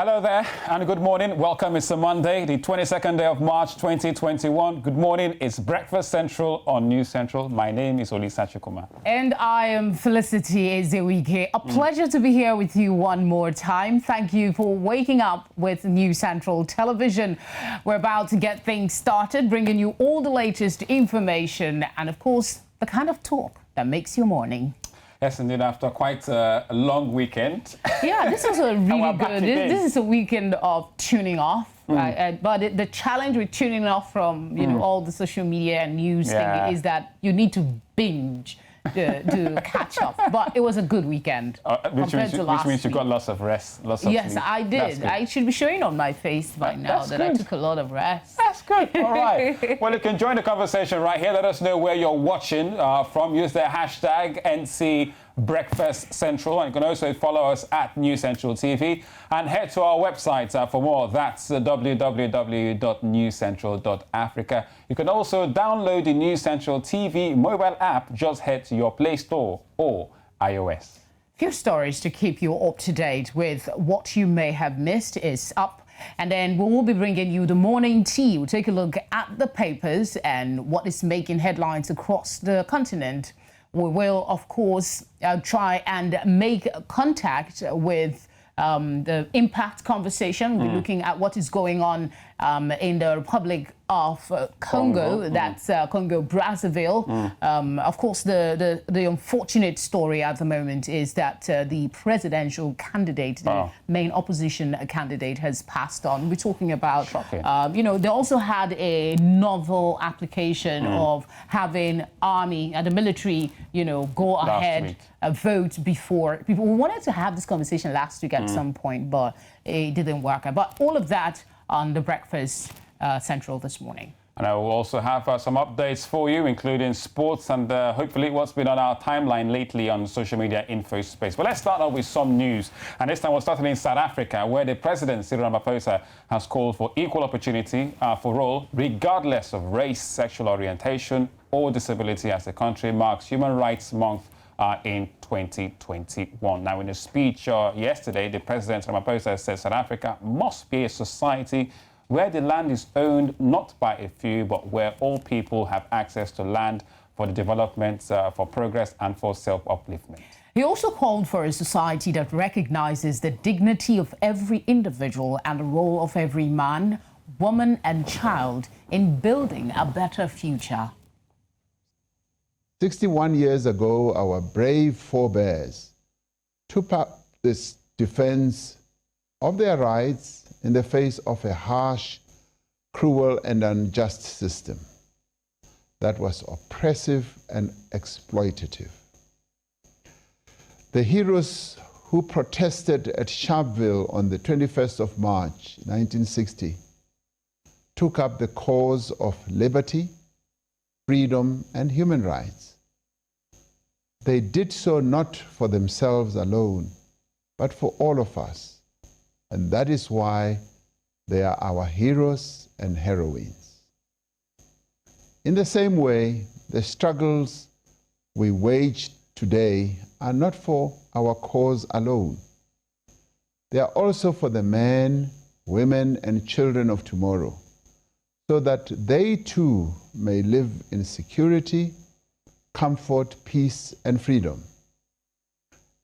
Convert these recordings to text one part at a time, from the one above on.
Hello there and good morning. Welcome. It's a Monday, the 22nd day of March 2021. Good morning. It's Breakfast Central on News Central. My name is Olisa Chukuma. And I am Felicity Ezewike. A pleasure to be here with you one more time. Thank you for waking up with News Central Television. We're about to get things started, bringing you all the latest information and, of course, the kind of talk that makes your morning. Yes, indeed, after quite a long weekend. Yeah, this was a really good, this is a weekend of tuning off. Right? But the challenge with tuning off from, all the social media and news thing is that you need to binge to catch up. But it was a good weekend. Which means you got lots of rest, lots of Yes, sleep. I did. I should be showing on my face by now that I took a lot of rest. That's good. All right. Well, you can join the conversation right here. Let us know where you're watching from. Use the hashtag NC Breakfast Central, and you can also follow us at News Central TV and head to our website for more. That's www.newscentral.africa. You can also download the News Central TV mobile app. Just head to your Play Store or iOS. Few stories to keep you up to date with what you may have missed is up. And then we will be bringing you the morning tea. We'll take a look at the papers and what is making headlines across the continent. We will, of course, try and make contact with the impact conversation. We're looking at what is going on in the Republic of Congo. That's Congo-Brazzaville. Of course, the unfortunate story at the moment is that the presidential candidate, the main opposition candidate, has passed on. We're talking about, they also had a novel application of having army and the military, go ahead, vote before people. We wanted to have this conversation last week at some point, but it didn't work out. But all of that on the Breakfast Central this morning. And I will also have some updates for you, including sports and hopefully what's been on our timeline lately on social media info space. But let's start off with some news. And this time we're starting in South Africa, where the president, Cyril Ramaphosa, has called for equal opportunity for all, regardless of race, sexual orientation, or disability, as the country marks Human Rights Month in 2021. Now, in a speech yesterday, the President Ramaphosa said South Africa must be a society where the land is owned not by a few, but where all people have access to land for the development, for progress, and for self-upliftment. He also called for a society that recognizes the dignity of every individual and the role of every man, woman, and child in building a better future. 61 years ago, our brave forebears took up this defense of their rights in the face of a harsh, cruel, and unjust system that was oppressive and exploitative. The heroes who protested at Sharpeville on the 21st of March, 1960, took up the cause of liberty, freedom, and human rights. They did so not for themselves alone, but for all of us. And that is why they are our heroes and heroines. In the same way, the struggles we wage today are not for our cause alone. They are also for the men, women, and children of tomorrow, so that they too may live in security, comfort, peace, and freedom.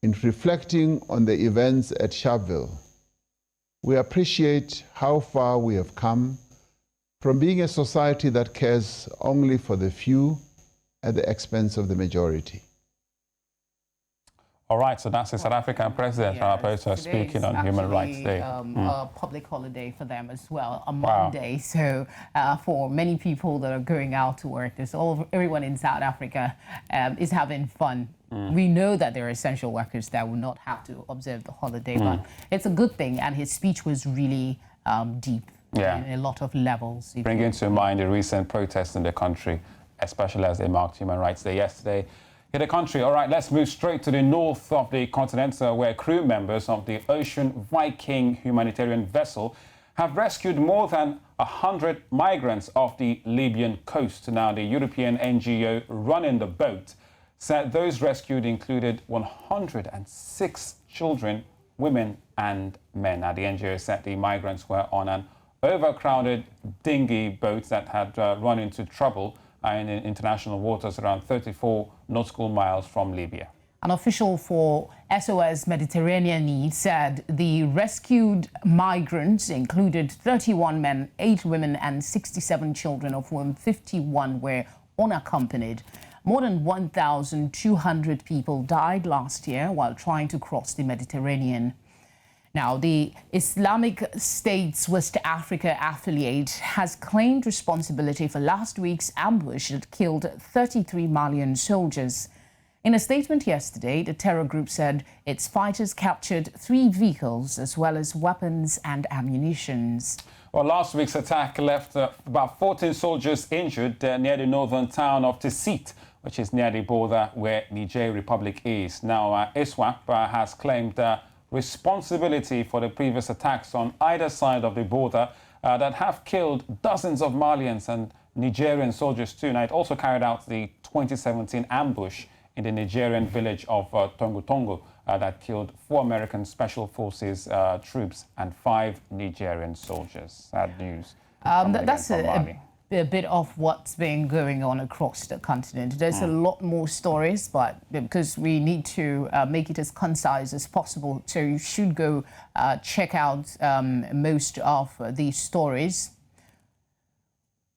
In reflecting on the events at Sharpeville, we appreciate how far we have come from being a society that cares only for the few at the expense of the majority. All right, so that's the South African President Ramaphosa speaking on Human Rights Day. A public holiday for them as well, a Monday. So for many people that are going out to work, everyone in South Africa is having fun. We know that there are essential workers that will not have to observe the holiday, but it's a good thing. And his speech was really deep in a lot of levels. Bringing to mind the recent protests in the country, especially as they marked Human Rights Day yesterday in the country. All right, let's move straight to the north of the continent, where crew members of the Ocean Viking humanitarian vessel have rescued more than 100 migrants off the Libyan coast. Now, the European NGO running the boat said those rescued included 106 children women and men. Now, the NGO said the migrants were on an overcrowded dinghy boat that had run into trouble in international waters around 34 nautical miles from Libya. An official for SOS Mediterranean Needs said the rescued migrants included 31 men, 8 women and 67 children, of whom 51 were unaccompanied. More than 1,200 people died last year while trying to cross the Mediterranean. Now, the Islamic State's West Africa affiliate has claimed responsibility for last week's ambush that killed 33 Malian soldiers. In a statement yesterday, the terror group said its fighters captured 3 vehicles as well as weapons and ammunition. Well, last week's attack left about 14 soldiers injured near the northern town of Tessit, which is near the border where Niger Republic is. Now, ISWAP has claimed responsibility for the previous attacks on either side of the border that have killed dozens of Malians and Nigerian soldiers too. Now, it also carried out the 2017 ambush in the Nigerian village of Tongo Tongo that killed 4 American Special Forces troops and 5 Nigerian soldiers. Sad news. That's a bit of what's been going on across the continent. There's a lot more stories, but because we need to make it as concise as possible, so you should go check out most of these stories.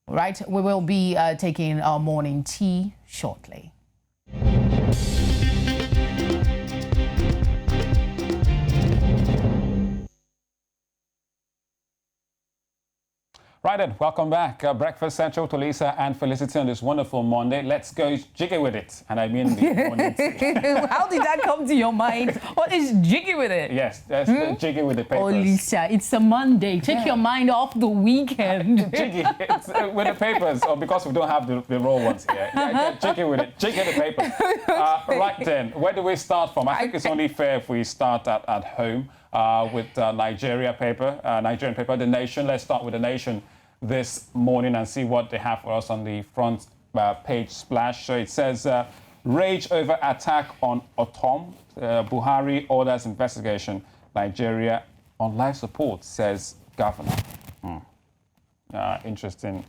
All right, we will be taking our morning tea shortly. Right then, welcome back. Breakfast Central to Lisa and Felicity on this wonderful Monday. Let's go jiggy with it. And I mean the morning tea. How did that come to your mind? What is jiggy with it? Yes, that's jiggy with the papers. Oh, Lisa, it's a Monday. Take your mind off the weekend. Jiggy it's, with the papers, or because we don't have the raw ones here. Yeah, jiggy with it. Jiggy the papers. Right then, where do we start from? I think it's only fair if we start at home. With Nigerian paper, The Nation. Let's start with The Nation this morning and see what they have for us on the front page splash. So it says, rage over attack on Otom. Buhari orders investigation. Nigeria on life support, says governor. Interesting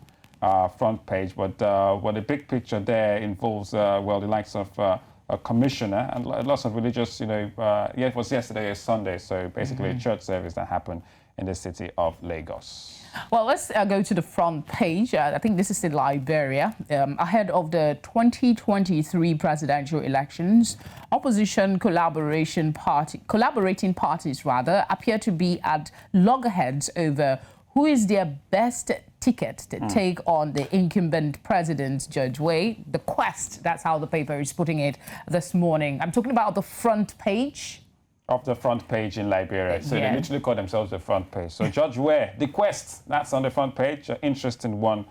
front page, but the big picture there involves, the likes of a commissioner and lots of religious, it was yesterday, Sunday, so basically a church service that happened in the city of Lagos. Well, let's go to the front page. I think this is in Liberia. Ahead of the 2023 presidential elections, opposition collaborating parties appear to be at loggerheads over who is their best ticket to take on the incumbent president, Judge Way. The quest, that's how the paper is putting it this morning. I'm talking about the front page. Of the front page in Liberia. So they literally call themselves the front page. So Judge Way, the quest, that's on the front page. Interesting one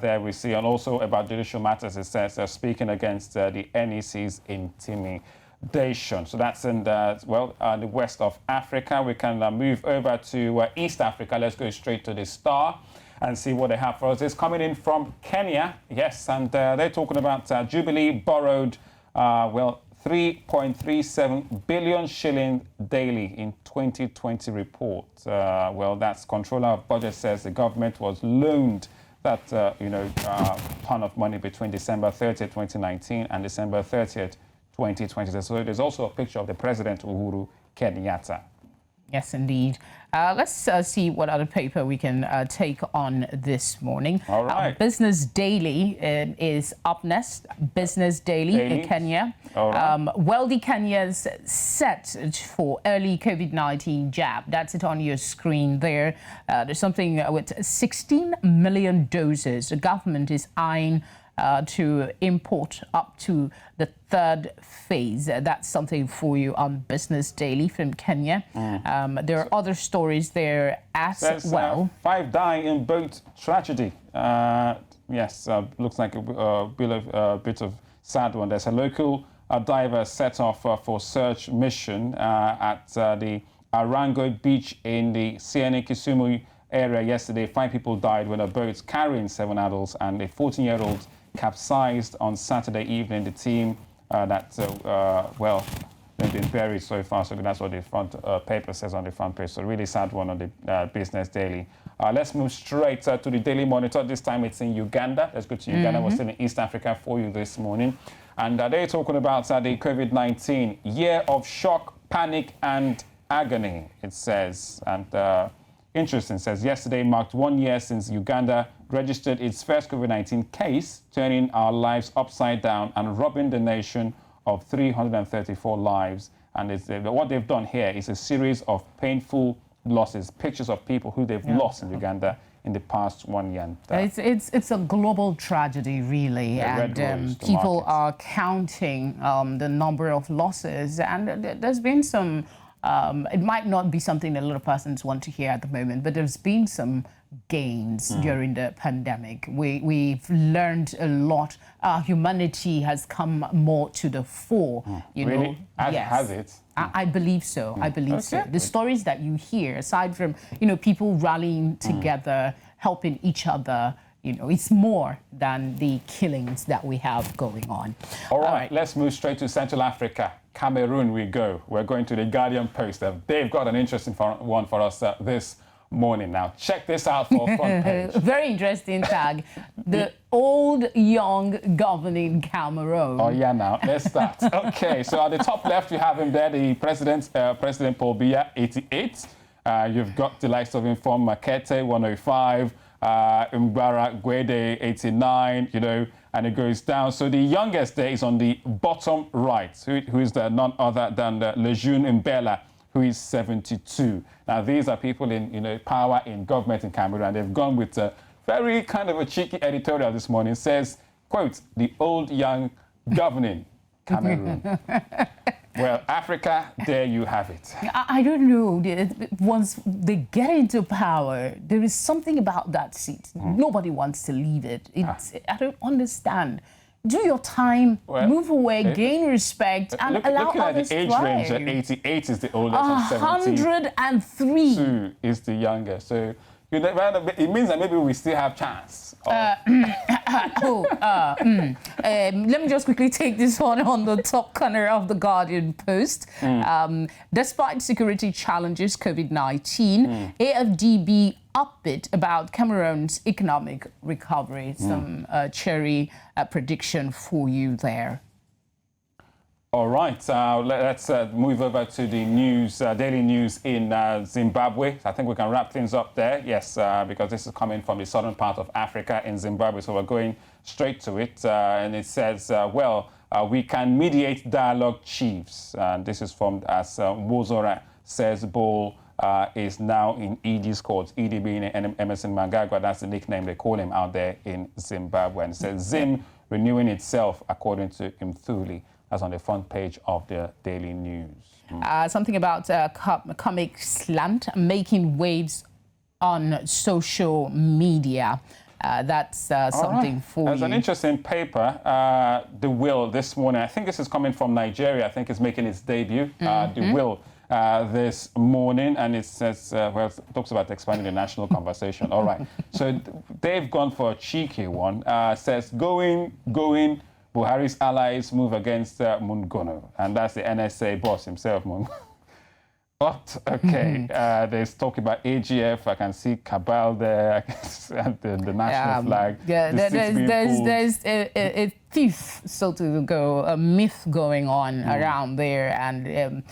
there we see. And also about judicial matters, it says they're speaking against the NEC's intimidation. So that's in the west of Africa. We can move over to East Africa. Let's go straight to the Star and see what they have for us. It's coming in from Kenya, yes, and they're talking about Jubilee borrowed, 3.37 billion shilling daily in 2020 report. That's Controller of Budget says the government was loaned that, ton of money between December 30th, 2019 and December 30th, 2020. So there's also a picture of the President Uhuru Kenyatta. Yes, indeed. Let's see what other paper we can take on this morning. All right. Business Daily is up next. Business Daily in Kenya. All right. Wealthy Kenyans set for early COVID-19 jab. That's it on your screen there. There's something with 16 million doses. The government is eyeing to import up to the 3rd phase. That's something for you on Business Daily from Kenya. There are other stories there as well. 5 die in boat tragedy. Looks like a bit of sad one. There's a local diver set off for search mission at the Arango Beach in the Sieni Kisumu area yesterday. 5 people died when a boat carrying 7 adults and a 14-year-old capsized on Saturday evening. The team the been buried so far. So that's what the front paper says on the front page. So really sad one on the Business Daily. Let's move straight to the Daily Monitor. This time it's in Uganda. Let's go to Uganda. We're still in East Africa for you this morning. And they're talking about the COVID-19 year of shock, panic and agony, it says. And interesting, says yesterday marked 1 year since Uganda registered its first COVID-19 case, turning our lives upside down and robbing the nation of 334 lives. And what they've done here is a series of painful losses, pictures of people who they've lost in Uganda in the past 1 year. It's a global tragedy, really, and people are counting the number of losses, and there's been some. It might not be something that a lot of persons want to hear at the moment, but there's been some gains during the pandemic. We've learned a lot. Humanity has come more to the fore. You know, has it? I believe so. I believe so. The stories that you hear, aside from people rallying together, helping each other, it's more than the killings that we have going on. All right, let's move straight to Central Africa. Cameroon we go. We're going to the Guardian Post. They've got an interesting one for us this morning. Now, check this out for a front page. Very interesting tag. The old, young governing Cameroon. Oh, yeah, now, let's start. Okay, so at the top left, you have him there, the President Paul Biya, 88. You've got the likes of Inform Makete, 105. Mbara Gwede, 89, and it goes down. So the youngest there is on the bottom right, who is none other than Lejeune Mbela, who is 72. Now, these are people in power in government in Cameroon, and they've gone with a very kind of a cheeky editorial this morning. It says, quote, the old young governing Cameroon. Well, Africa, there you have it. I don't know. Once they get into power, there is something about that seat. Nobody wants to leave it. I don't understand. Do your time, move away, gain respect, and allow others to thrive. Looking at the age range, 88 is the oldest and 103 2 is the youngest. So it means that maybe we still have chance. Let me just quickly take this one on the top corner of the Guardian Post. Despite security challenges, COVID-19, AFDB upbeat about Cameroon's economic recovery. Some cherry prediction for you there. All right, let's move over to the news, daily news in Zimbabwe. I think we can wrap things up there, yes, because this is coming from the southern part of Africa in Zimbabwe, so we're going straight to it. And it says, we can mediate dialogue chiefs. And this is from, as Wozora says, Bol is now in ED's court. ED being Emerson Mnangagwa, that's the nickname they call him out there in Zimbabwe. And it says, Zim renewing itself, according to Mthuli. That's on the front page of the Daily News. Something about comic slant making waves on social media. That's something for There's you. an interesting paper, The Will, this morning. I think this is coming from Nigeria. I think it's making its debut, The Will, this morning. And it says, it talks about expanding the national conversation. All right. So they've gone for a cheeky one. Says, going, Buhari's allies move against Mungono, and that's the NSA boss himself, Mungono. What? Okay, there's talk about AGF. I can see Cabal there, the national flag. Yeah, there's a thief, so to go, a myth going on around there, and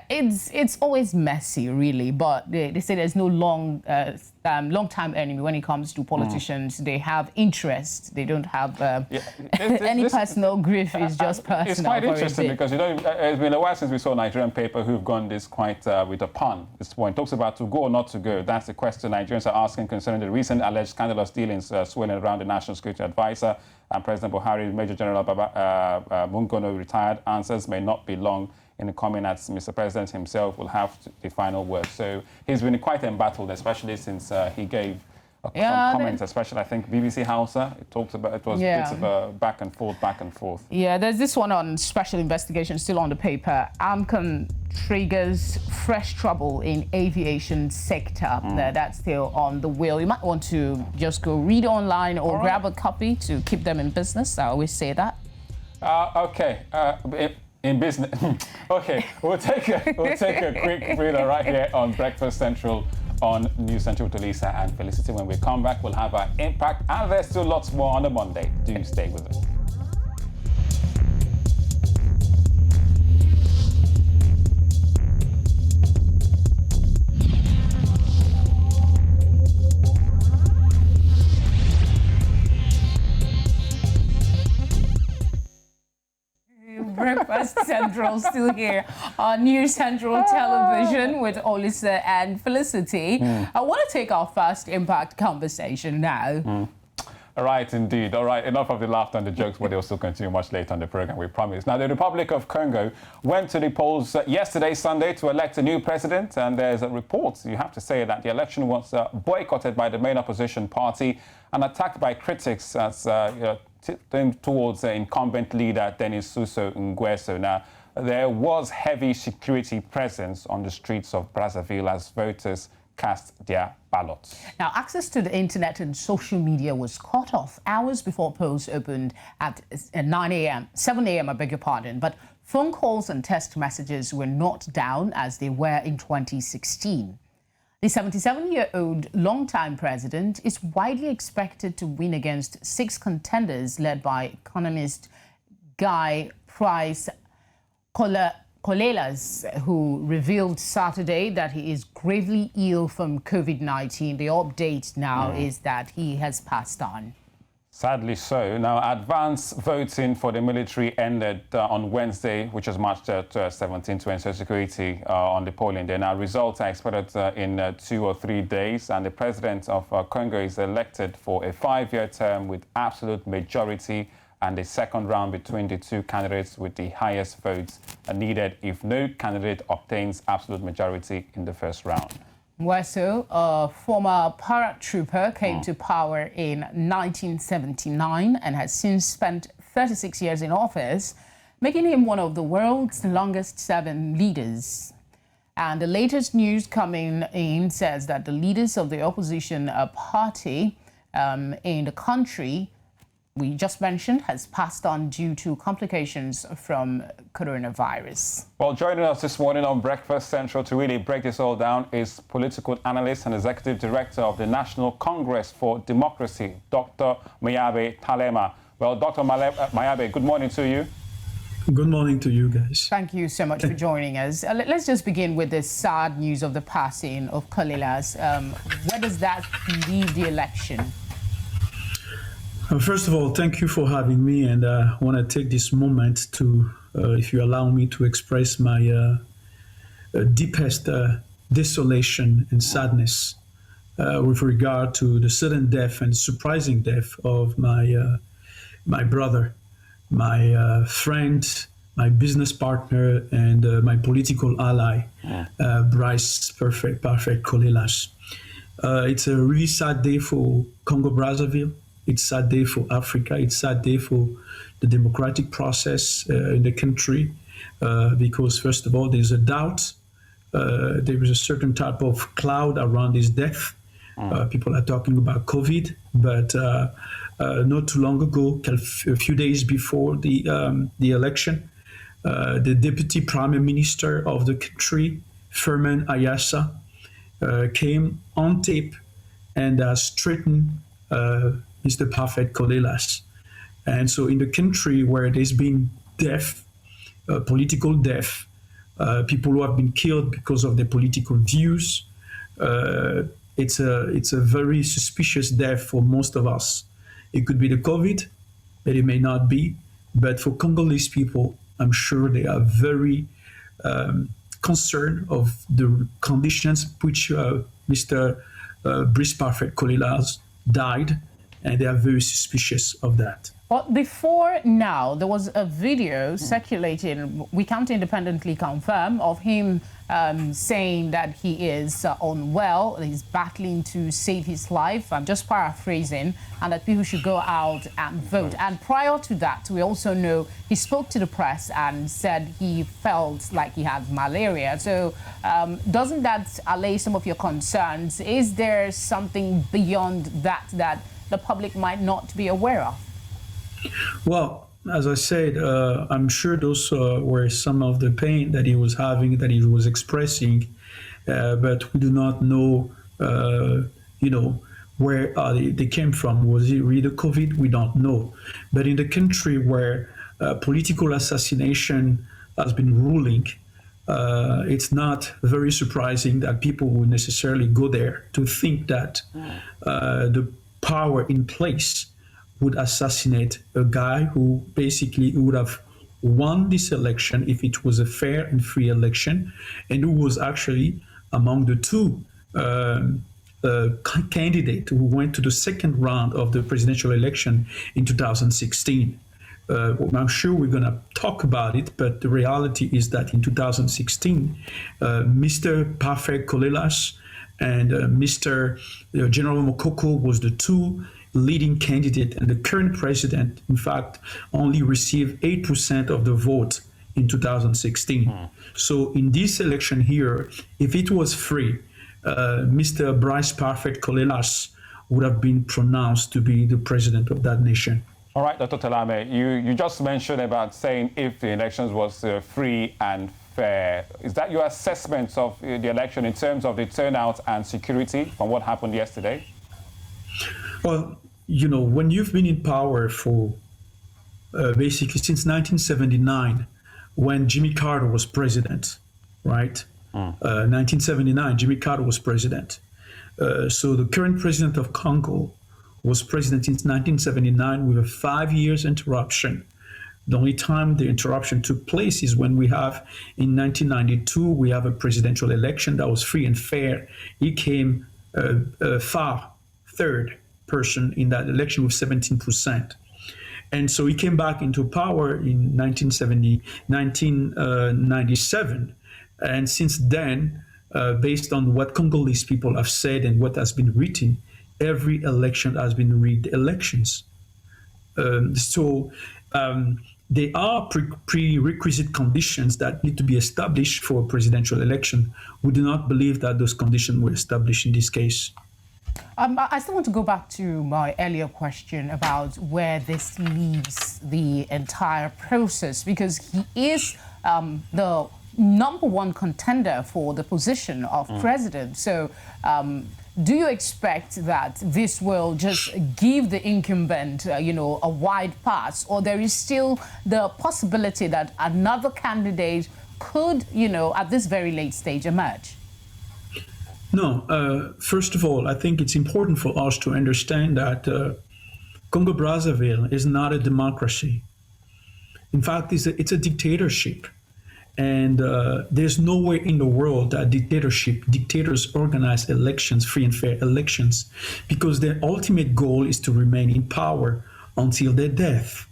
it's always messy, really. But they say there's no long-time enemy when it comes to politicians. They have interest. They don't have any personal grief. Is just personal. It's quite interesting because it's been a while since we saw a Nigerian paper who've gone this quite with a pun. This point talks about to go or not to go. That's the question Nigerians are asking concerning the recent alleged scandalous dealings swirling around the National Security Advisor and President Buhari. Major General Mungono retired. Answers may not be long in coming, as Mr. President himself will have the final word. So he's been quite embattled, especially since he gave some comments, especially I think BBC Hausa. It talked about it was bits of a back and forth. Yeah, there's this one on special investigation still on the paper. AMCON triggers fresh trouble in aviation sector. That's still on the wheel. You might want to just go read online or grab a copy to keep them in business. I always say that. Okay. In business. Okay, we'll take a quick breather right here on Breakfast Central on News Central with Olisa and Felicity. When we come back, we'll have our impact, and there's still lots more on a Monday. Do stay with us. Breakfast Central still here on News Central Television with Olisa and Felicity. I want to take our first impact conversation now. All right, indeed. All right, enough of the laughter and the jokes, but they'll still continue much later on the program, we promise. Now, the Republic of Congo went to the polls yesterday, Sunday, to elect a new president, and there's a report, you have to say, that the election was boycotted by the main opposition party and attacked by critics as towards incumbent leader Denis Sassou Nguesso. Now, there was heavy security presence on the streets of Brazzaville as voters cast their ballots. Now, access to the internet and social media was cut off hours before polls opened at 7 a.m., I beg your pardon, but phone calls and text messages were not down as they were in 2016. The 77-year-old longtime president is widely expected to win against 6 contenders led by economist Guy Price Kolelas, who revealed Saturday that he is gravely ill from COVID-19. The update now is that he has passed on. Sadly so. Now, advance voting for the military ended on Wednesday, which was March 17th, to ensure security on the polling day. Now, results are expected in 2 or 3 days, and the president of Congo is elected for a 5-year term with absolute majority, and the second round between the 2 candidates with the highest votes are needed if no candidate obtains absolute majority in the first round. Nguesso, a former paratrooper, came to power in 1979 and has since spent 36 years in office, making him one of the world's longest-serving leaders. And the latest news coming in says that the leaders of the opposition party in the country we just mentioned has passed on due to complications from coronavirus. Well, joining us this morning on Breakfast Central to really break this all down is political analyst and executive director of the National Congress for Democracy, Dr. Mayabe Talema. Well, Dr. Mayabe, good morning to you. Good morning to you guys. Thank you so much for joining us. Let's just begin with the sad news of the passing of Kolelas. Where does that leave the election? First of all, thank you for having me, and I want to take this moment to, if you allow me, to express my deepest desolation and sadness with regard to the sudden death and surprising death of my brother, my friend, my business partner, and my political ally, Bryce Perfect Kolelas. It's a really sad day for Congo-Brazzaville. It's a sad day for Africa. It's a sad day for the democratic process in the country because, first of all, there's a doubt. There is a certain type of cloud around his death. People are talking about COVID, but not too long ago, a few days before the election, the deputy prime minister of the country, Firmin Ayassa, came on tape and straightened Mr. Perfect Kolelas. And so in the country where there's been death, political death, people who have been killed because of their political views, it's a very suspicious death for most of us. It could be the COVID, but it may not be. But for Congolese people, I'm sure they are very concerned of the conditions which Mr. Brice Perfect Kolelas died, and they are very suspicious of that. Well, before now, there was a video circulating, we can't independently confirm, of him saying that he is unwell, he's battling to save his life. I'm just paraphrasing, and that people should go out and vote. And prior to that, we also know he spoke to the press and said he felt like he had malaria. So doesn't that allay some of your concerns? Is there something beyond that that the public might not be aware of? Well, as I said, I'm sure those were some of the pain that he was having, that he was expressing, but we do not know, you know, where they came from. Was it really COVID? We don't know. But in the country where political assassination has been ruling, it's not very surprising that people would necessarily go there to think that the power in place would assassinate a guy who basically would have won this election if it was a fair and free election, and who was actually among the two candidates who went to the second round of the presidential election in 2016. I'm sure we're going to talk about it, but the reality is that in 2016, Mr. Parfait Kolelas and Mr. General Mokoko was the two leading candidate, and the current president, in fact, only received 8% of the vote in 2016. So in this election here, if it was free, Mr. Bryce Parfait Kolelas would have been pronounced to be the president of that nation. All right, Dr. Talame, you just mentioned about saying if the elections was free and fair. Is that your assessment of the election in terms of the turnout and security from what happened yesterday? Well, you know, when you've been in power for basically since 1979, when Jimmy Carter was president, right? 1979, Jimmy Carter was president. So the current president of Congo was president since 1979 with a 5 years interruption. The only time the interruption took place is when we have, in 1992, we have a presidential election that was free and fair. He came far third person in that election with 17%. And so he came back into power in 1997. And since then, based on what Congolese people have said and what has been written, every election has been rigged elections. There are prerequisite conditions that need to be established for a presidential election. We do not believe that those conditions were established in this case. I still want to go back to my earlier question about where this leaves the entire process, because he is the number one contender for the position of president. So do you expect that this will just give the incumbent, a wide pass, or there is still the possibility that another candidate could, at this very late stage emerge? No. First of all, I think it's important for us to understand that Congo-Brazzaville is not a democracy. In fact, it's a dictatorship. And there's nowhere in the world that dictators organize elections, free and fair elections, because their ultimate goal is to remain in power until their death,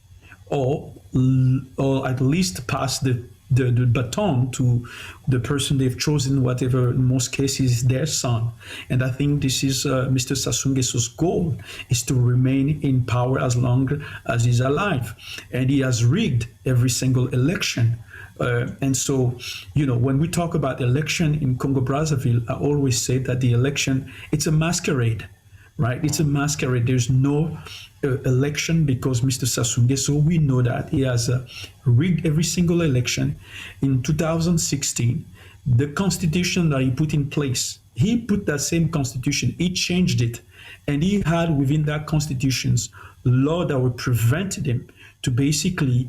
or at least pass the baton to the person they've chosen, whatever in most cases is their son. And I think this is Mr. Sassou Nguesso's goal, is to remain in power as long as he's alive. And he has rigged every single election. And so, when we talk about election in Congo-Brazzaville, I always say that the election, it's a masquerade, right? It's a masquerade. There's no election because Mr. Sassou Nguesso, we know that he has rigged every single election. In 2016, the constitution that he put in place, he put that same constitution, he changed it, and he had within that constitution's law that would prevent him to basically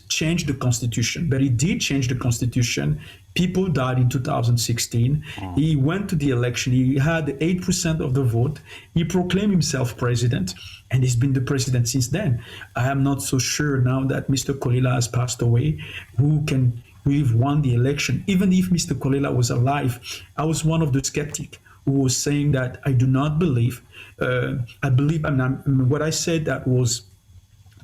change the constitution. But he did change the constitution. People died in 2016. He went to the election. He had 8% of the vote. He proclaimed himself president, and he's been the president since then. I am not so sure now that Mr. Kolela has passed away, who have won the election. Even if Mr. Kolela was alive, I was one of the skeptics who was saying that I do not believe. What I said that was,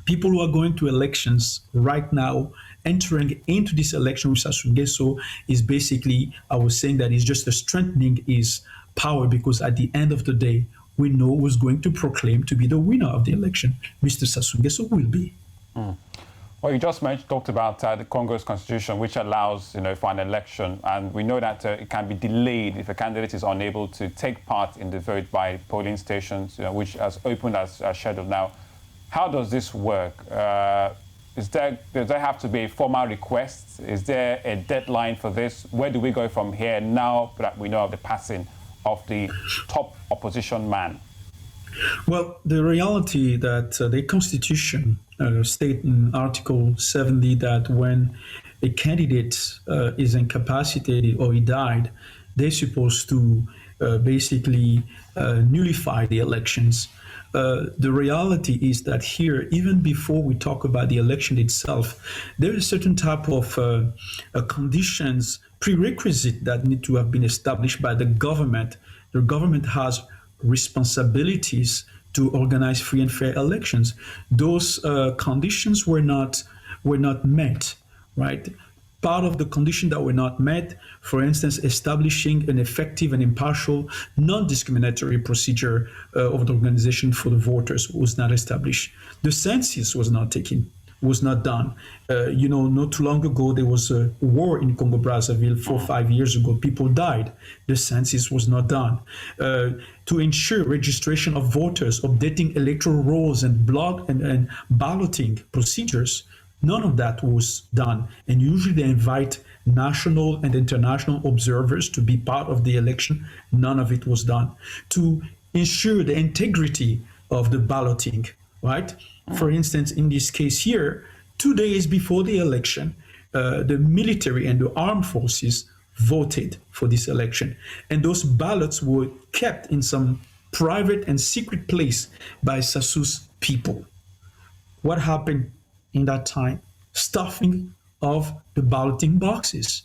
people who are going to elections right now, entering into this election with Sassou Nguesso, is basically, I was saying that it's just strengthening his power, because at the end of the day, we know who's going to proclaim to be the winner of the election. Mr. Sassou Nguesso will be. Well, you just talked about the Congo's constitution, which allows, for an election, and we know that it can be delayed if a candidate is unable to take part in the vote by polling stations, which has opened as scheduled now. How does this work? does there have to be a formal request? Is there a deadline for this? Where do we go from here now that we know of the passing of the top opposition man? Well, the reality that the Constitution states in Article 70 that when a candidate is incapacitated or he died, they're supposed to basically nullify the elections. The reality is that here, even before we talk about the election itself, there is a certain type of conditions, prerequisite that need to have been established by the government. The government has responsibilities to organize free and fair elections. Those conditions were not met, right? Part of the condition that were not met, for instance, establishing an effective and impartial, non-discriminatory procedure of the organization for the voters was not established. The census was not done. Not too long ago, there was a war in Congo-Brazzaville 4 or 5 years ago. People died. The census was not done. To ensure registration of voters, updating electoral rolls and balloting procedures, none of that was done. And usually they invite national and international observers to be part of the election. None of it was done. To ensure the integrity of the balloting, right? For instance, in this case here, 2 days before the election, the military and the armed forces voted for this election. And those ballots were kept in some private and secret place by Sassou's people. What happened in that time? Stuffing of the balloting boxes.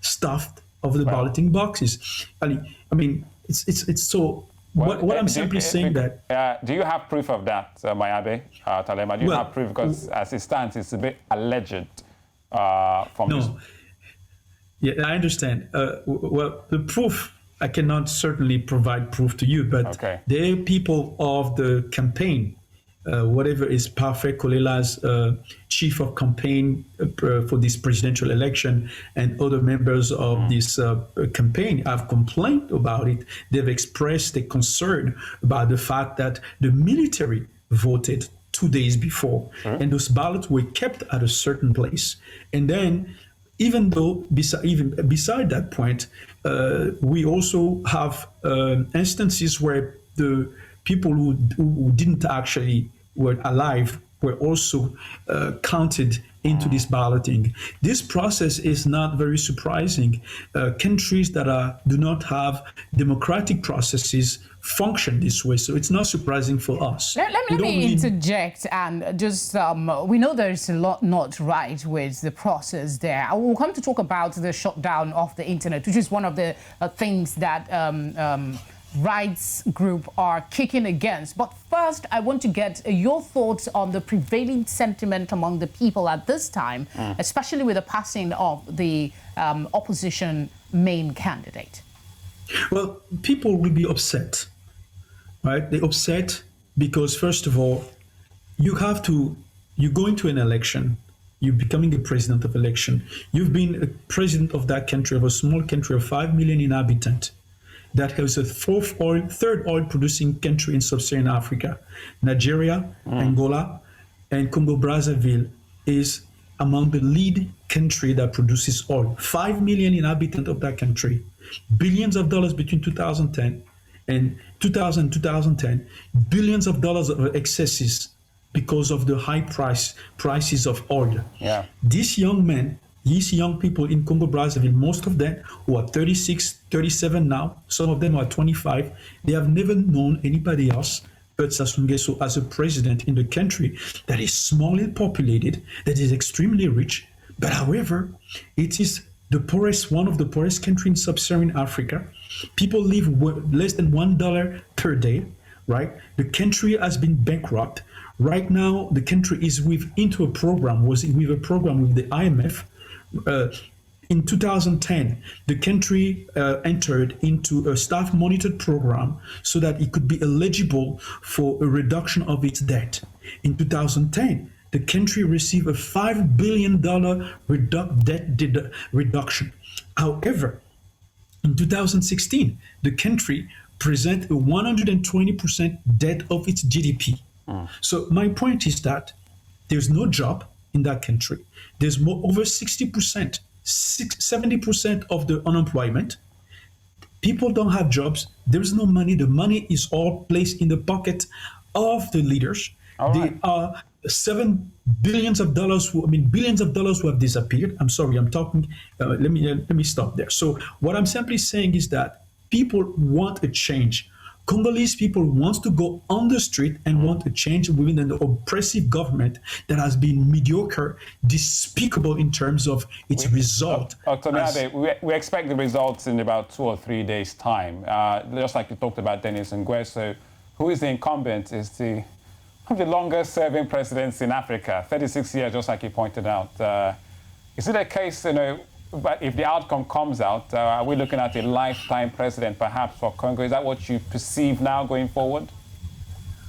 Stuffed of the balloting boxes. I mean, it's so. Well, what I'm simply saying that. Do you have proof of that, Mayabe Talema? Do you have proof? Because as it stands, it's a bit alleged from this. No. Yeah, I understand. Well, the proof, I cannot certainly provide proof to you, but there are people of the campaign, whatever is Parfait Kolela's chief of campaign for this presidential election, and other members of this campaign have complained about it. They've expressed a concern about the fact that the military voted 2 days before, and those ballots were kept at a certain place. And then, even though beside that point, we also have instances where the people who didn't actually were alive were also counted into this balloting. This process is not very surprising. Countries that do not have democratic processes function this way, so it's not surprising for us. Let me interject and just, we know there's a lot not right with the process there. I will come to talk about the shutdown of the internet, which is one of the things that rights group are kicking against. But first, I want to get your thoughts on the prevailing sentiment among the people at this time, especially with the passing of the opposition main candidate. Well, people will be upset, right? They're upset because, first of all, you go into an election, you're becoming a president of election. You've been a president of that country, of a small country of 5 million inhabitants, that has a third oil producing country in sub-Saharan Africa. Nigeria, Angola, and Congo-Brazzaville is among the lead country that produces oil. 5 million inhabitants of that country. Billions of dollars between 2010 and 2010, billions of dollars of excesses because of the high prices of oil. Yeah. These young people in Congo-Brazzaville, most of them who are 36, 37 now, some of them are 25, they have never known anybody else but Sassou Nguesso as a president in the country that is small populated, that is extremely rich, but however, it is the poorest, one of the poorest countries in sub-Saharan Africa. People live less than $1 per day, right? The country has been bankrupt. Right now, the country is with a program with the IMF. In 2010, the country entered into a staff-monitored program so that it could be eligible for a reduction of its debt. In 2010, the country received a $5 billion debt reduction. However, in 2016, the country presented a 120% debt of its GDP. So my point is that there's no job, in that country. There's over 60%, 70% of the unemployment. People don't have jobs. There's no money. The money is all placed in the pocket of the leaders. There are billions of dollars who have disappeared. I'm sorry, I'm talking. Let me stop there. So what I'm simply saying is that people want a change. Congolese people want to go on the street and want a change within an oppressive government that has been mediocre, despicable in terms of its result. Dr. Miabe, we expect the results in about 2 or 3 days' time. Just like you talked about Denis Nguesso, who is the incumbent, is one of the longest-serving presidents in Africa, 36 years, just like you pointed out. Is it a case, but if the outcome comes out, are we looking at a lifetime president perhaps for Congo? Is that what you perceive now going forward?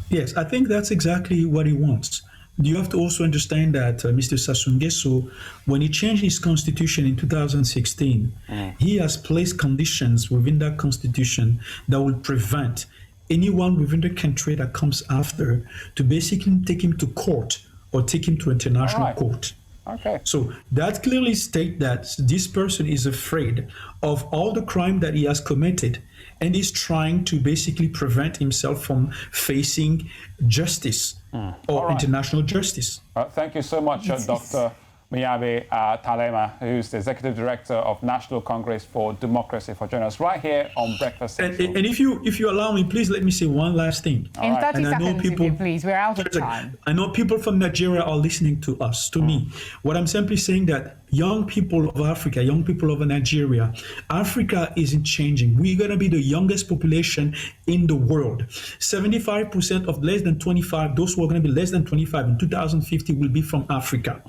Yes, I think that's exactly what he wants. You have to also understand that Mr. Sassou Nguesso, when he changed his constitution in 2016, he has placed conditions within that constitution that will prevent anyone within the country that comes after to basically take him to court or take him to international court. Okay. So that clearly states that this person is afraid of all the crime that he has committed and is trying to basically prevent himself from facing justice or international justice. Thank you so much, Dr. Miabe Talema, who's the Executive Director of National Congress for Democracy, for joining us right here on Breakfast Central. And if you allow me, please let me say one last thing. In 30 seconds, if you please. We're out of time. I know people from Nigeria are listening to us, to me. What I'm simply saying that young people of Africa, young people of Nigeria, Africa isn't changing. We're going to be the youngest population in the world. 75% of less than 25, those who are going to be less than 25 in 2050 will be from Africa.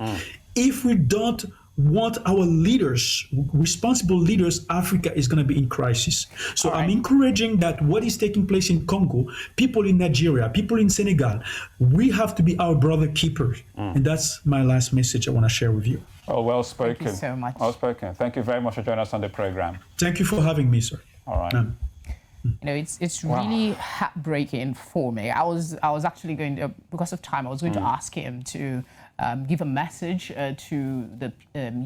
If we don't want our leaders, responsible leaders, Africa is going to be in crisis. So I'm encouraging that what is taking place in Congo, people in Nigeria, people in Senegal, we have to be our brother keepers. And that's my last message I want to share with you. Oh, well spoken. Thank you so much. Well spoken. Thank you very much for joining us on the program. Thank you for having me, sir. All right. It's really heartbreaking for me. I was actually going to, because of time, I was going to ask him to give a message to the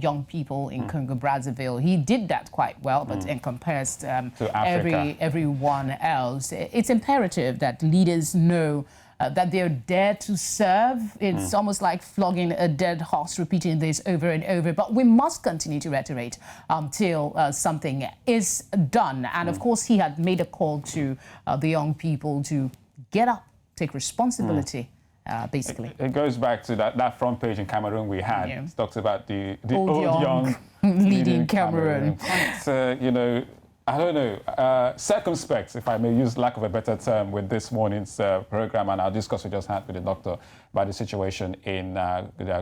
young people in Congo Brazzaville. He did that quite well, but encompassed everyone else. It's imperative that leaders know that they're there to serve. It's almost like flogging a dead horse, repeating this over and over. But we must continue to reiterate until something is done. And of course, he had made a call to the young people to get up, take responsibility. Basically, it goes back to that front page in Cameroon we had. It talks about the old young leading Cameroon. I don't know, circumspect, if I may use lack of a better term, with this morning's program and our discuss we just had with the doctor about the situation in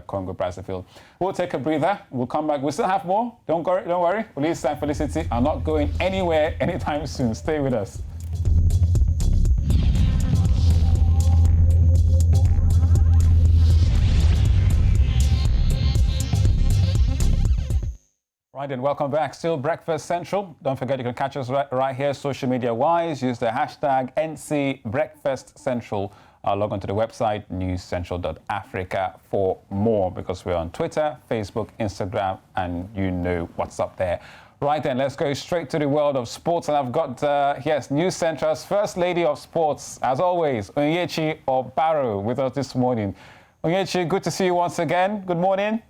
Congo Brazzaville. We'll take a breather. We'll come back. We still have more. Don't worry. Olisa and Felicity are not going anywhere anytime soon. Stay with us. Right, and welcome back. Still Breakfast Central. Don't forget you can catch us right here, social media-wise. Use the hashtag #NCBreakfastCentral. Log on to the website, newscentral.africa, for more, because we're on Twitter, Facebook, Instagram, and you know what's up there. Right then, let's go straight to the world of sports. And I've got, News Central's First Lady of Sports, as always, Onyechi Obaro, with us this morning. Onyechi, good to see you once again. Good morning.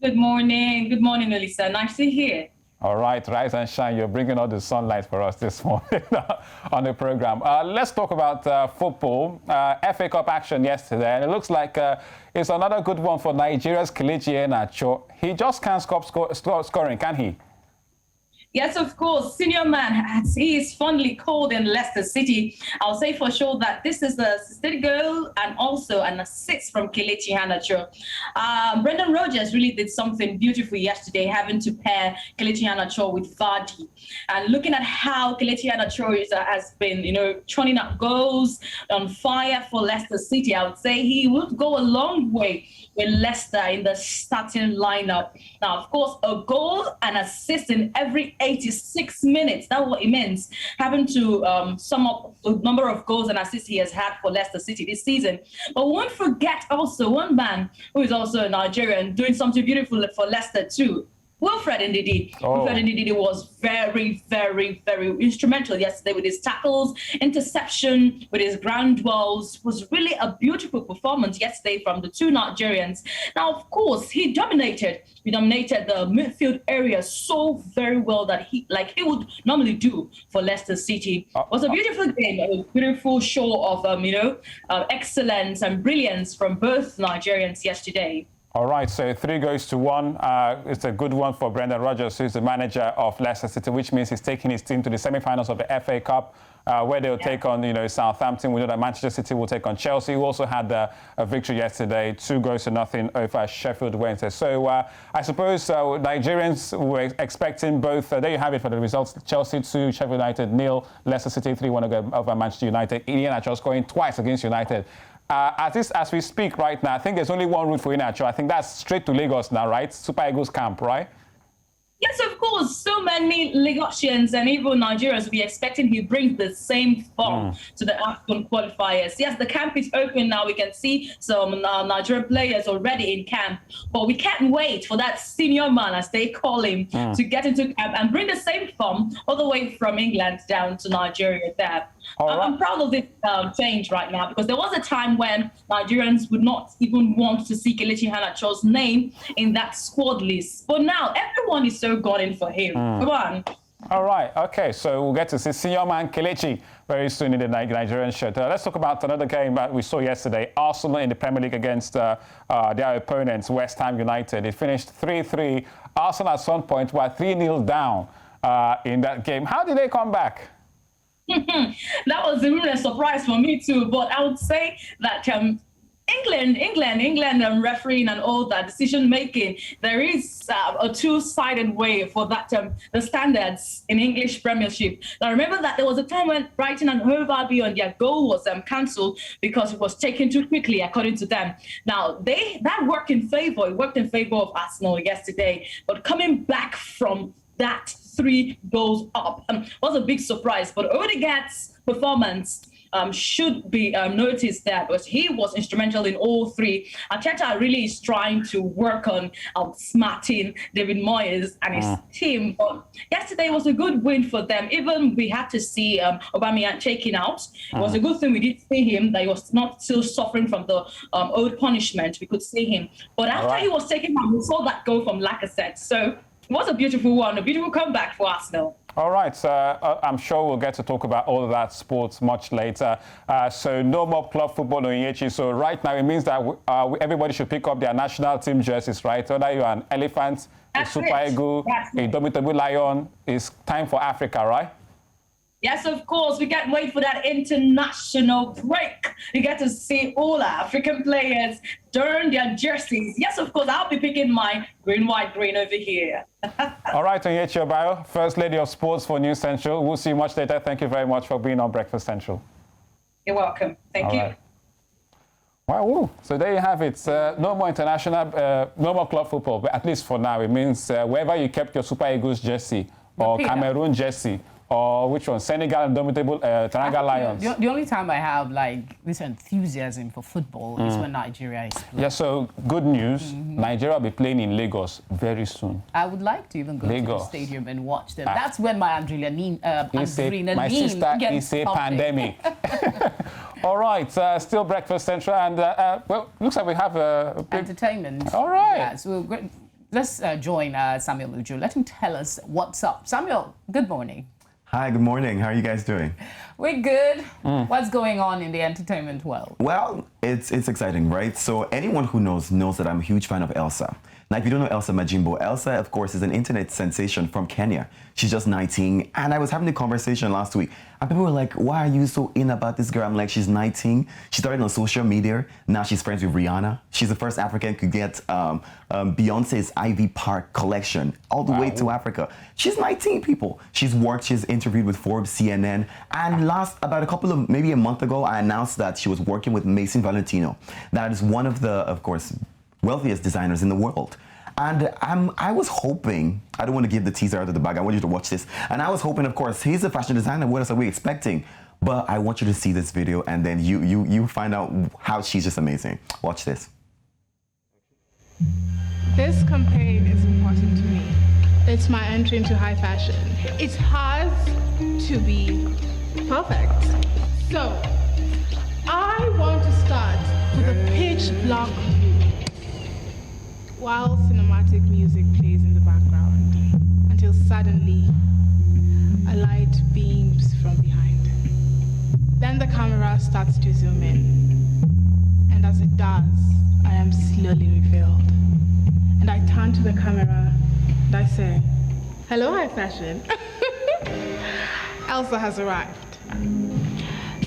Good morning. Good morning, Elisa. Nice to hear. All right, rise and shine. You're bringing all the sunlight for us this morning on the program. Let's talk about football. FA Cup action yesterday, and it looks like it's another good one for Nigeria's Kelechi Iheanacho. He just can't stop scoring, can he? Yes, of course. Senior man, as he is fondly called in Leicester City. I'll say for sure that this is a assisted goal and also an assist from Kelechi Iheanacho. Brendan Rodgers really did something beautiful yesterday, having to pair Kelechi Iheanacho with Vardy. And looking at how Kelechi Iheanacho has been, churning up goals, on fire for Leicester City, I would say he would go a long way with Leicester in the starting lineup. Now, of course, a goal and assist in every 86 minutes. That's what it means. Having to sum up the number of goals and assists he has had for Leicester City this season. But we won't forget also one man who is also a Nigerian doing something beautiful for Leicester too. Wilfred Ndidi. Wilfred Ndidi was very, very, very instrumental yesterday with his tackles, interception, with his ground dwells. It was really a beautiful performance yesterday from the two Nigerians. Now, of course, he dominated. He dominated the midfield area so very well that he would normally do for Leicester City. It was a beautiful game, a beautiful show of excellence and brilliance from both Nigerians yesterday. All right, so 3-1. It's a good one for Brendan Rodgers, who's the manager of Leicester City, which means he's taking his team to the semi-finals of the FA Cup, where they'll take on, Southampton. We know that Manchester City will take on Chelsea, who also had a victory yesterday, 2-0 over Sheffield Wednesday. So I suppose Nigerians were expecting both. There you have it for the results. Chelsea 2, Sheffield United 0, Leicester City 3-1 over Manchester United. Iheanacho scoring twice against United. As we speak right now, I think there's only one route for Iheanacho. I think that's straight to Lagos now, right? Super Eagles camp, right? Yes, of course. So many Lagosians and even Nigerians will be expecting he brings the same form to the AFCON qualifiers. Yes, the camp is open now. We can see some Nigerian players already in camp. But we can't wait for that senior man, as they call him, to get into camp and bring the same form all the way from England down to Nigeria there. I'm proud of this change right now, because there was a time when Nigerians would not even want to see Kelechi Iheanacho's name in that squad list. But now everyone is so gone in for him. Come on. All right. Okay. So we'll get to see senior man Kelechi very soon in the Nigerian shirt. Let's talk about another game that we saw yesterday. Arsenal in the Premier League against their opponents, West Ham United. It finished 3-3. Arsenal at some point were 3-0 down in that game. How did they come back? That was really a surprise for me too. But I would say that England and refereeing and all that decision making, there is a two-sided way for that the standards in English Premiership. Now remember that there was a time when Brighton and Hove Albion, their goal was cancelled because it was taken too quickly, according to them. Now that worked in favour. It worked in favour of Arsenal yesterday. But coming back from that 3 goals up was a big surprise. But Odegaard's performance should be noticed there, because he was instrumental in all 3. Arteta really is trying to work on outsmarting David Moyes and his team. But yesterday was a good win for them. Even we had to see Aubameyang taken out. It was a good thing we did see him, that he was not still suffering from the old punishment. We could see him. But after he was taken out, we saw that goal from Lacazette. So it was a beautiful one, a beautiful comeback for Arsenal. All right, I'm sure we'll get to talk about all of that sports much later. So no more club football in Yechi. So right now it means that everybody should pick up their national team jerseys, right? Whether you're an elephant, a Super Eagle, a WWE Lion, it's time for Africa, right? Yes, of course. We can't wait for that international break. You get to see all our African players don their jerseys. Yes, of course. I'll be picking my green, white, green over here. All right, Onyechi Obayo, First Lady of Sports for News Central. We'll see you much later. Thank you very much for being on Breakfast Central. You're welcome. Thank you. Right. Wow, so there you have it. No more international, no more club football, but at least for now, it means wherever you kept your Super Eagles jersey or Cameroon jersey, or which one? Senegal Indomitable Teranga Lions. The only time I have this enthusiasm for football is when Nigeria is playing. Yeah, so good news. Nigeria will be playing in Lagos very soon. I would like to even go to the stadium and watch them. That's when my adrenaline my sister is a pandemic. All right, still Breakfast Central, and well, looks like we have a big entertainment. All right. Yeah, so let's join Samuel Uju. Let him tell us what's up. Samuel, good morning. Hi, good morning. How are you guys doing? We're good. What's going on in the entertainment world? Well, it's exciting, right? So anyone who knows that I'm a huge fan of Elsa. Now, if you don't know Elsa Majimbo, Elsa, of course, is an internet sensation from Kenya. She's just 19, and I was having a conversation last week, and people were like, why are you so in about this girl? I'm like, she's 19. She started on social media. Now she's friends with Rihanna. She's the first African to get Beyonce's Ivy Park collection all the way to Africa. She's 19, people. She's worked, she's interviewed with Forbes, CNN, and maybe a month ago, I announced that she was working with Mason Valentino. That is one of the, of course, wealthiest designers in the world. And I was hoping, I don't want to give the teaser out of the bag, I want you to watch this. And I was hoping, of course, he's a fashion designer, what else are we expecting? But I want you to see this video and then you find out how she's just amazing. Watch this. This campaign is important to me. It's my entry into high fashion. It's hard to be perfect. So, I want to start with a pitch black view while cinematic music plays in the background until suddenly a light beams from behind. Then the camera starts to zoom in. And as it does, I am slowly revealed. And I turn to the camera and I say, "Hello, high fashion." Elsa has arrived.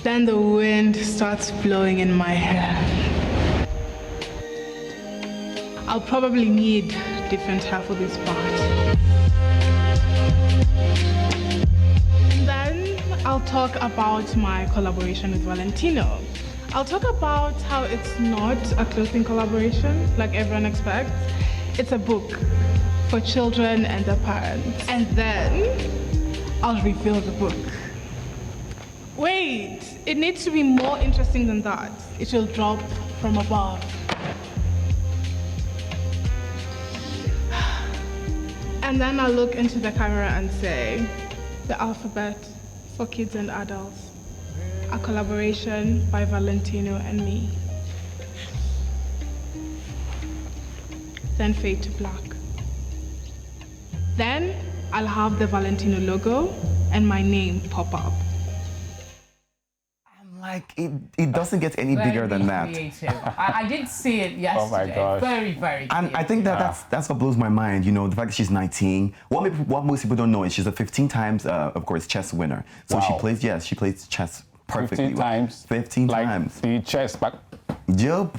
Then the wind starts blowing in my hair. I'll probably need different hair for this part. And then I'll talk about my collaboration with Valentino. I'll talk about how it's not a clothing collaboration like everyone expects. It's a book for children and their parents. And then I'll reveal the book. Wait, it needs to be more interesting than that. It will drop from above. And then I'll look into the camera and say, the alphabet for kids and adults. A collaboration by Valentino and me. Then fade to black. Then I'll have the Valentino logo and my name pop up. I'm like, it doesn't get any bigger than that. Creative. I did see it yesterday. Oh my gosh. Very, very creative. And I think that's what blows my mind, you know, the fact that she's 19. What most people don't know is she's a 15 times, of course, chess winner. So Wow. she plays chess perfectly. 15 times. 15 like times. The chess back. Yup,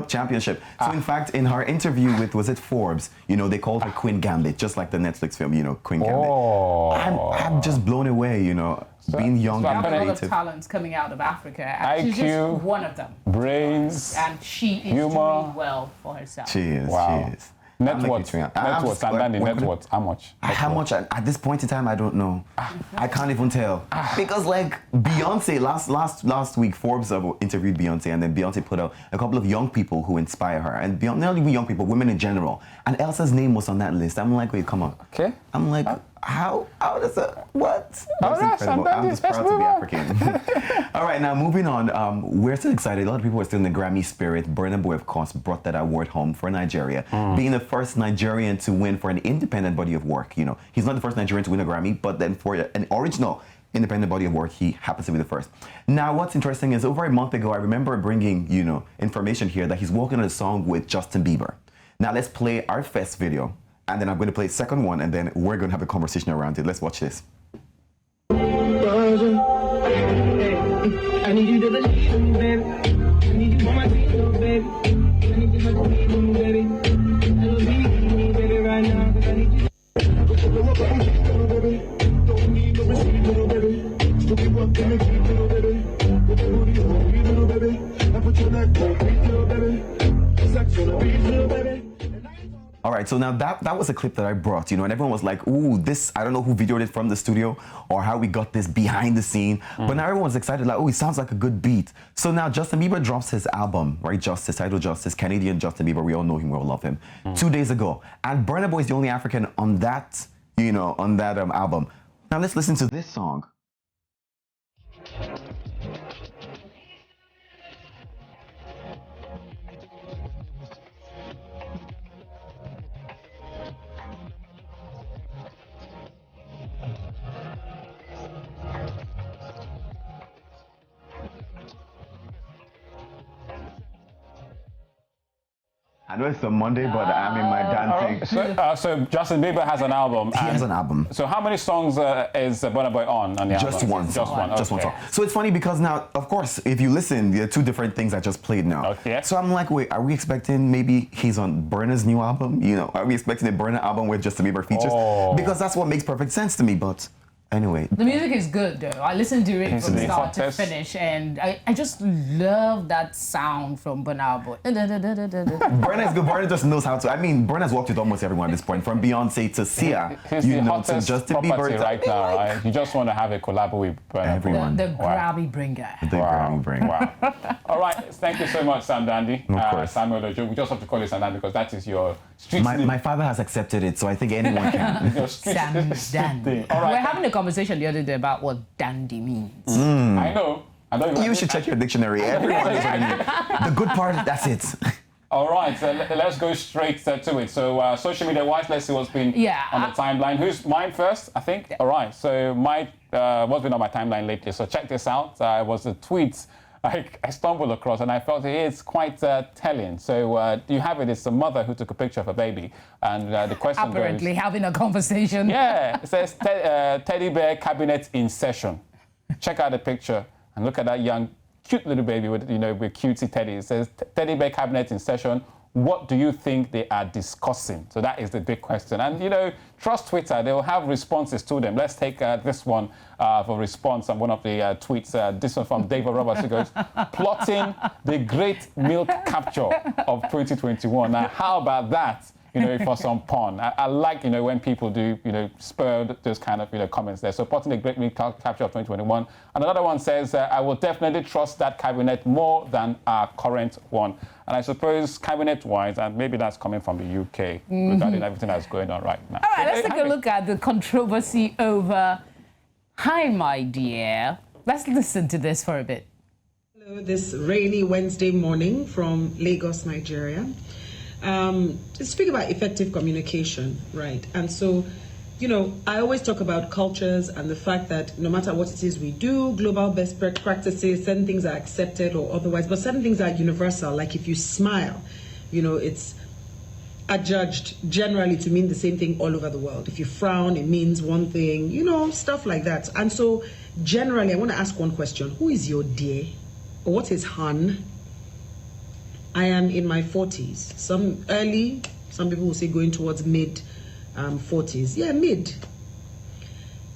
championship. So in fact, in her interview with, was it Forbes, you know, they called her Queen Gambit, just like the Netflix film, you know, Queen Gambit. Oh. I'm just blown away, you know, being young We and have a lot of creative. talents coming out of Africa. And she's IQ, just one of them. Brains. And she is Humor. doing well for herself. She is, Wow. she is. Net I'm like worth. you, Net I'm worth. just And then the like, net worth. How much? How much? At this point in time, I don't know. I can't even tell. Because like Beyonce, last week, Forbes interviewed Beyonce, and then Beyonce put out a couple of young people who inspire her. And not even young people, women in general. And Elsa's name was on that list. I'm like, wait, come on. Okay. I'm like, how does it, what? All That's right, incredible. I'm just let's proud to move be on. African. All right, now moving on. We're so excited. A lot of people are still in the Grammy spirit. Burna Boy, of course, brought that award home for Nigeria, being the first Nigerian to win for an independent body of work. You know, he's not the first Nigerian to win a Grammy, but then for an original independent body of work, he happens to be the first. Now, what's interesting is over a month ago, I remember bringing, you know, information here that he's working on a song with Justin Bieber. Now, let's play our first video, and then I'm going to play a second one, and then we're going to have a conversation around it. Let's watch this. I need you to believe in me, baby. I need you on my team, baby. I need you to believe in me, baby. I don't need me, baby, right now, 'cause I need you. Don't need no receipt, little baby. Don't give up in the keep, little baby. With the booty on me, little baby. I put your neck on me, little baby. Sex on the beat, little baby. All right, so now that was a clip that I brought, you know, and everyone was like, ooh, this, I don't know who videoed it from the studio or how we got this behind the scene, but now everyone's excited, like, oh, it sounds like a good beat. So now Justin Bieber drops his album, right, Justice, title Justice, Canadian Justin Bieber, we all know him, we all love him, 2 days ago. And Burna Boy is the only African on that, you know, on that album. Now let's listen to this song. I know it's a Monday, but I'm in my dancing. So Justin Bieber has an album. He has an album. So how many songs is Burna Boy on the album? Just one. Just one. Just one okay. song. So it's funny because now, of course, if you listen, there are two different things I just played now. Okay. So I'm like, wait, are we expecting maybe he's on Burna's new album? You know, are we expecting a Burna album where Justin Bieber features? Oh. Because that's what makes perfect sense to me. But Anyway. The music is good though. I listened to it from the start to hottest. finish, and I just love that sound from Burna Boy. Burna is good. Burna just knows how to. I mean, Burna's worked with almost everyone at this point, from Beyonce to Sia, He's you the know, to hottest Justin property Bieber. right now, right? You just want to have a collab with Burna Boy. Everyone. The Wow. Grammy bringer. The Grammy bring. Wow. All right. Thank you so much, Sam Dandy. Of course. Samuel Ojo. We just have to call you Sam Dandy because that is your street name. My father has accepted it, so I think anyone can. Your street Sam Dandy. thing. All right. We're having a conversation the other day about what dandy means. I know. I don't even You should check your dictionary. Everyone knows what it means. The good part, that's it. All right, so let's go straight to it. So social media-wise, let's see what's been on the timeline. Who's mine first, I think? All right, so what's been on my timeline lately? So check this out. It was a tweet I stumbled across, and I felt it's quite telling. So you have it. It's a mother who took a picture of a baby, and the question Apparently goes... having a conversation. Yeah, it says teddy bear cabinet in session. Check out the picture and look at that young, cute little baby with cutesy teddy. It says teddy bear cabinet in session. What do you think they are discussing? So that is the big question. And, trust Twitter. They will have responses to them. Let's take this one for response on one of the tweets. This one from David Roberts, who goes, plotting the great milk capture of 2021. Now, how about that? For some pun. I like, when people do, spur those kind of, comments there. So, plotting the great milk capture of 2021. And another one says, I will definitely trust that cabinet more than our current one. And I suppose cabinet-wise, and maybe that's coming from the UK, regarding everything that's going on right now. All right, let's take a look at the controversy over Hi, My Dear. Let's listen to this for a bit. Hello, this rainy Wednesday morning from Lagos, Nigeria. Speak about effective communication, right? And so, I always talk about cultures and the fact that no matter what it is we do, global best practices, certain things are accepted or otherwise, but certain things are universal. Like if you smile, it's adjudged generally to mean the same thing all over the world. If you frown, it means one thing, stuff like that. And so generally, I want to ask one question. Who is your dear? Or what is hun? I am in my 40s. Some early, some people will say going towards mid 40s. Yeah, mid.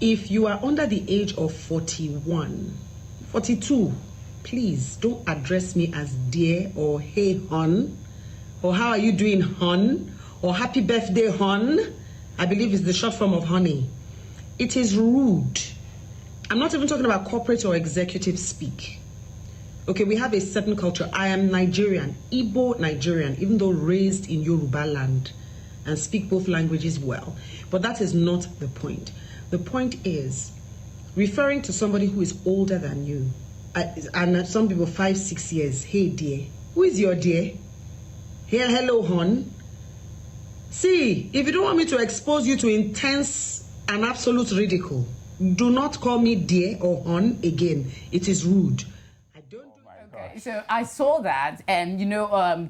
If you are under the age of 41, 42, please don't address me as dear or hey hon, or how are you doing hon, or happy birthday hon. I believe it's the short form of honey. It is rude. I'm not even talking about corporate or executive speak. Okay, we have a certain culture. I am Nigerian, Igbo Nigerian, even though raised in Yoruba land and speak both languages well. But that is not the point. The point is referring to somebody who is older than you, and some people 5-6 years. Hey dear, who is your dear? Here, hello hon. See, if you don't want me to expose you to intense and absolute ridicule, do not call me dear or hon again. It is rude. So I saw that, and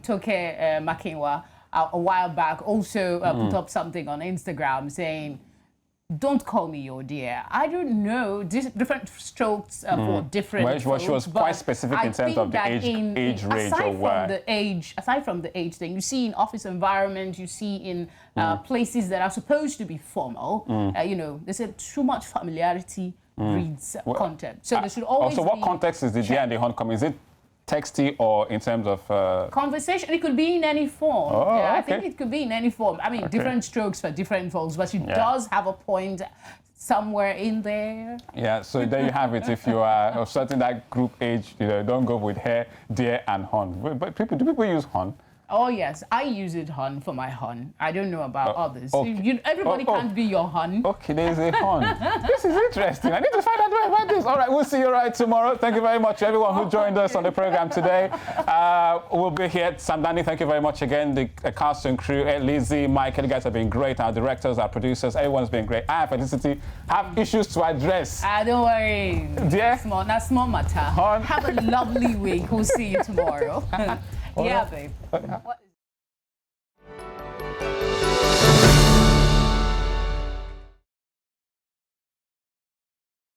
Toke Makinwa a while back also put up something on Instagram saying, "Don't call me your dear." I don't know, different strokes for different. Well, she was quite specific in terms of the age range or where. Aside from the age thing, you see in office environment, you see in places that are supposed to be formal. They said too much familiarity breeds contempt. So there should always. Also, what context is the dear and the hon coming? Is it texty or in terms of conversation? It could be in any form. Oh, I okay. think it could be in any form. I mean, different strokes for different folks, but she does have a point somewhere in there. Yeah, so there you have it. If you are of certain that group age, don't go with hair, dear and hon. But do people use hon? Oh yes, I use it hon for my hon. I don't know about others. Okay. Everybody can't be your hon. Okay, there's a hon. This is interesting. I need to find out more about this. All right, we'll see you tomorrow. Thank you very much to everyone who joined us on the program today. We'll be here. Sam Danny, thank you very much again. The cast and crew, Lizzie, Michael, you guys have been great. Our directors, our producers, everyone's been great. I, Felicity, have issues to address. Don't worry. Dear? That's small matter. Hon. Have a lovely week. We'll see you tomorrow. Yeah, babe. What is